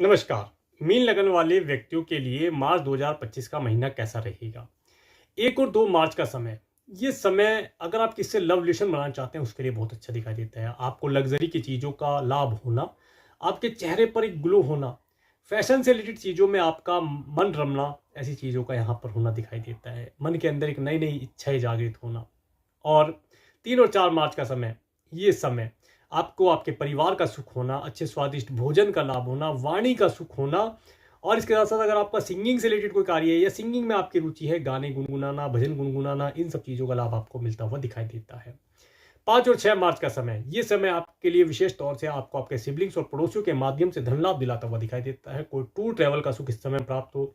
नमस्कार। मीन लगन वाले व्यक्तियों के लिए मार्च 2025 का महीना कैसा रहेगा? 1 और 2 मार्च का समय, ये समय अगर आप किसी से लव रिलेशन बनाना चाहते हैं उसके लिए बहुत अच्छा दिखाई देता है। आपको लग्ज़री की चीज़ों का लाभ होना, आपके चेहरे पर एक ग्लो होना, फैशन से रिलेटेड चीज़ों में आपका मन रमना, ऐसी चीज़ों का यहाँ पर होना दिखाई देता है। मन के अंदर एक नई-नई इच्छाएँ जागृत होना। और 3 और 4 मार्च का समय, ये समय आपको आपके परिवार का सुख होना, अच्छे स्वादिष्ट भोजन का लाभ होना, वाणी का सुख होना और इसके साथ-साथ अगर आपका सिंगिंग से रिलेटेड कोई कार्य है या सिंगिंग में आपकी रुचि है, गाने गुनगुनाना, भजन गुनगुनाना, इन सब चीज़ों का लाभ आपको मिलता हुआ दिखाई देता है। 5 और 6 मार्च का समय, ये समय आपके लिए विशेष तौर से आपको आपके सिबलिंग्स और पड़ोसियों के माध्यम से धन लाभ दिलाता हुआ दिखाई देता है। कोई टूर ट्रैवल का सुख इस समय प्राप्त हो,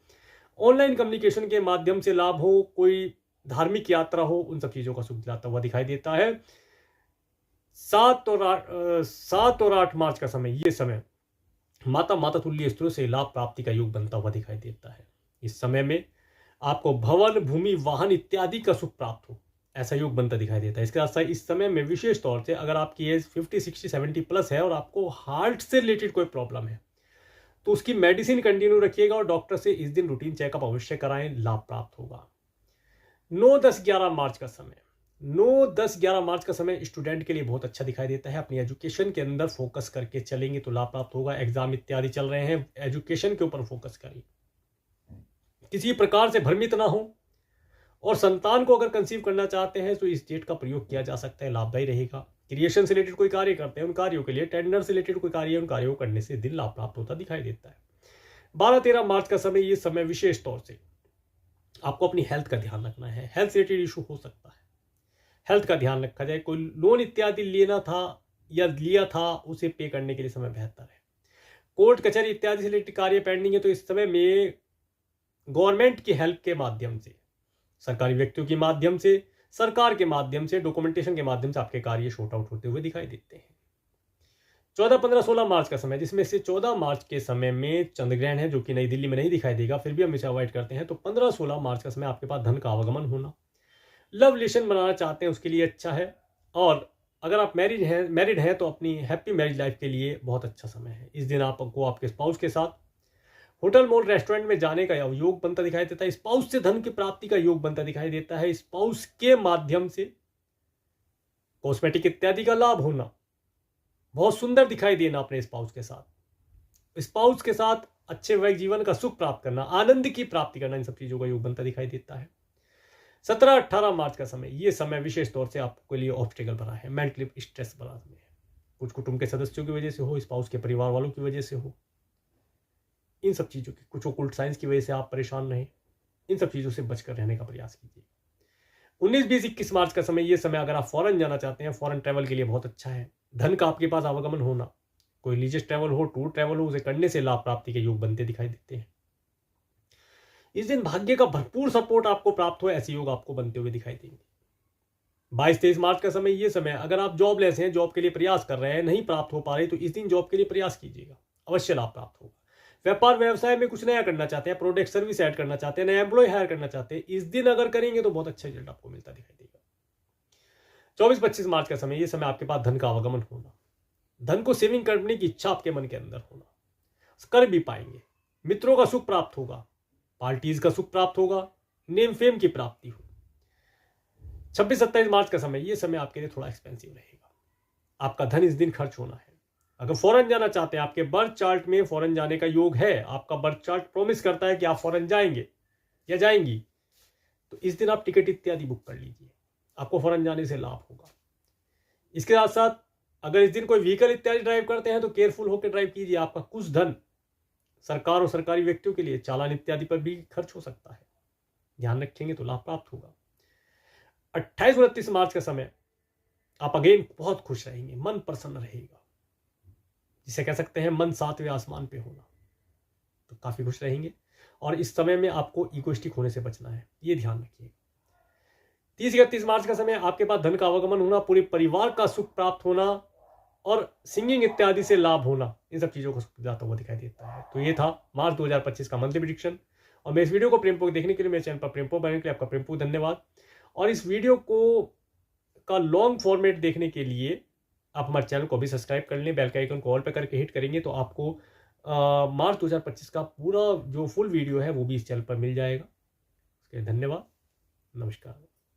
ऑनलाइन कम्युनिकेशन के माध्यम से लाभ हो, कोई धार्मिक यात्रा हो, उन सब चीज़ों का सुख दिलाता हुआ दिखाई देता है। 7 और 8 मार्च का समय, ये समय माता तुल्य स्त्रों से लाभ प्राप्ति का योग बनता हुआ दिखाई देता है। इस समय में आपको भवन, भूमि, वाहन इत्यादि का सुख प्राप्त हो, ऐसा योग बनता दिखाई देता है। इसके साथ साथ इस समय में विशेष तौर से अगर आपकी एज 50, 60, 70 प्लस है और आपको हार्ट से रिलेटेड कोई प्रॉब्लम है, तो उसकी मेडिसिन कंटिन्यू रखिएगा और डॉक्टर से इस दिन रूटीन चेकअप अवश्य कराएं, लाभ प्राप्त होगा। 9, 10, 11 मार्च का समय, 9, 10, 11 मार्च का समय स्टूडेंट के लिए बहुत अच्छा दिखाई देता है। अपनी एजुकेशन के अंदर फोकस करके चलेंगे तो लाभ प्राप्त होगा। एग्जाम इत्यादि चल रहे हैं, एजुकेशन के ऊपर फोकस करें, किसी प्रकार से भ्रमित ना हो। और संतान को अगर कंसीव करना चाहते हैं तो इस डेट का प्रयोग किया जा सकता है, लाभदायी रहेगा। क्रिएशन से रिलेटेड कोई कार्य करते हैं, उन कार्यों के लिए, टेंडर से रिलेटेड कोई कार्य, उन कार्यों को करने से दिन लाभ प्राप्त होता दिखाई देता है। 12, 13 मार्च का समय, ये समय विशेष तौर से आपको अपनी हेल्थ का ध्यान रखना है। हेल्थ रिलेटेड इशू हो सकता है, हेल्थ का ध्यान रखा जाए। कोई लोन इत्यादि लेना था या लिया था, उसे पे करने के लिए समय बेहतर है। कोर्ट कचहरी इत्यादि से रिलेटेड कार्य पेंडिंग है तो इस समय में गवर्नमेंट की हेल्प के माध्यम से, सरकारी व्यक्तियों के माध्यम से, सरकार के माध्यम से, डॉक्यूमेंटेशन के माध्यम से आपके कार्य शॉर्ट आउट होते हुए दिखाई देते हैं। 14, 15, 16 मार्च का समय, जिसमें से 14 मार्च के समय में चंद्रग्रहण है जो कि नई दिल्ली में नहीं दिखाई देगा, फिर भी हम इसे अवॉइड करते हैं। तो 15, 16 मार्च का समय आपके पास धन का आवागमन होना, लव रिलेशन बनाना चाहते हैं उसके लिए अच्छा है। और अगर आप मैरिड हैं तो अपनी हैप्पी मैरिज लाइफ के लिए बहुत अच्छा समय है। इस दिन आपको आपके स्पाउस के साथ होटल, मॉल, रेस्टोरेंट में जाने का योग बनता दिखाई देता है। स्पाउस से धन की प्राप्ति का योग बनता दिखाई देता है। स्पाउस के माध्यम से कॉस्मेटिक इत्यादि का लाभ होना, बहुत सुंदर दिखाई देना अपने स्पाउस के साथ, स्पाउस के साथ अच्छे वैवाहिक जीवन का सुख प्राप्त करना, आनंद की प्राप्ति करना, इन सब चीजों का योग बनता दिखाई देता है। 17, 18 मार्च का समय, ये समय विशेष तौर से आपके लिए ऑब्स्टेकल बना है, मेंटली स्ट्रेस बना समय है। कुछ कुटुंब के सदस्यों की वजह से हो, स्पाउस के परिवार वालों की वजह से हो, इन सब चीज़ों की, कुछ ओकुल्ट साइंस की वजह से आप परेशान रहें, इन सब चीज़ों से बचकर रहने का प्रयास कीजिए। 19, 20, 21 मार्च का समय, ये समय अगर आप फॉरेन जाना चाहते हैं, फॉरेन ट्रैवल के लिए बहुत अच्छा है। धन का आपके पास आवागमन होना, कोई रिलीजियस ट्रैवल हो, टूर ट्रैवल हो, उसे करने से लाभ प्राप्ति के योग बनते दिखाई देते हैं। इस दिन भाग्य का भरपूर सपोर्ट आपको प्राप्त हो, ऐसे योग आपको बनते हुए दिखाई देंगे। 22, 23 मार्च का समय, ये समय अगर आप जॉबलेस हैं, जॉब के लिए प्रयास कर रहे हैं, नहीं प्राप्त हो पा रही, तो इस दिन जॉब के लिए प्रयास कीजिएगा, अवश्य लाभ प्राप्त होगा। व्यापार व्यवसाय में कुछ नया करना चाहते हैं, प्रोडक्ट सर्विस ऐड करना चाहते हैं, नया एम्प्लॉय हायर करना चाहते हैं, इस दिन अगर करेंगे तो बहुत अच्छा रिजल्ट आपको मिलता दिखाई देगा। 24, 25 मार्च का समय, ये समय आपके पास धन का आवागमन होना, धन को सेविंग करने की इच्छा आपके मन के अंदर होना, कर भी पाएंगे। मित्रों का सुख प्राप्त होगा, पार्टीज का सुख प्राप्त होगा, नेम फेम की प्राप्ति हो। 26, 27 मार्च का समय, ये समय आपके लिए थोड़ा एक्सपेंसिव रहेगा, आपका धन इस दिन खर्च होना है। अगर फॉरेन जाना चाहते हैं, आपके बर्थ चार्ट में फॉरेन जाने का योग है, आपका बर्थ चार्ट प्रॉमिस करता है कि आप फॉरेन जाएंगे या जाएंगी, तो इस दिन आप टिकट इत्यादि बुक कर लीजिए, आपको फॉरेन जाने से लाभ होगा। इसके साथ साथ अगर इस दिन कोई व्हीकल इत्यादि ड्राइव करते हैं तो केयरफुल होकर ड्राइव कीजिए, आपका कुछ धन सरकार और सरकारी व्यक्तियों के लिए चालान इत्यादि पर भी खर्च हो सकता है, ध्यान रखेंगे तो लाभ प्राप्त होगा। 28, 29 मार्च का समय, आप अगेन बहुत खुश रहेंगे, मन प्रसन्न रहेगा, जिसे कह सकते हैं मन 7वें आसमान पे होना, तो काफी खुश रहेंगे। और इस समय में आपको इगोइस्टिक होने से बचना है, ये ध्यान रखिएगा। 30, 31 मार्च का समय, आपके पास धन का आवागमन होना, पूरे परिवार का सुख प्राप्त होना और सिंगिंग इत्यादि से लाभ होना, इन सब चीजों को जाता हुआ दिखाई देता है। तो ये था मार्च 2025 का मंथली प्रेडिक्शन। और मैं इस वीडियो को प्रेमपूर्वक देखने के लिए, मेरे चैनल पर प्रेमपूर्वक बनने के लिए आपका प्रेमपूर्वक धन्यवाद। और इस वीडियो को का लॉन्ग फॉर्मेट देखने के लिए आप हमारे चैनल को भी सब्सक्राइब कर लें, बेल के आइकन को ऑल पे करके हिट करेंगे तो आपको मार्च 2025 का पूरा जो फुल वीडियो है वो भी इस चैनल पर मिल जाएगा। इसके लिए धन्यवाद, नमस्कार।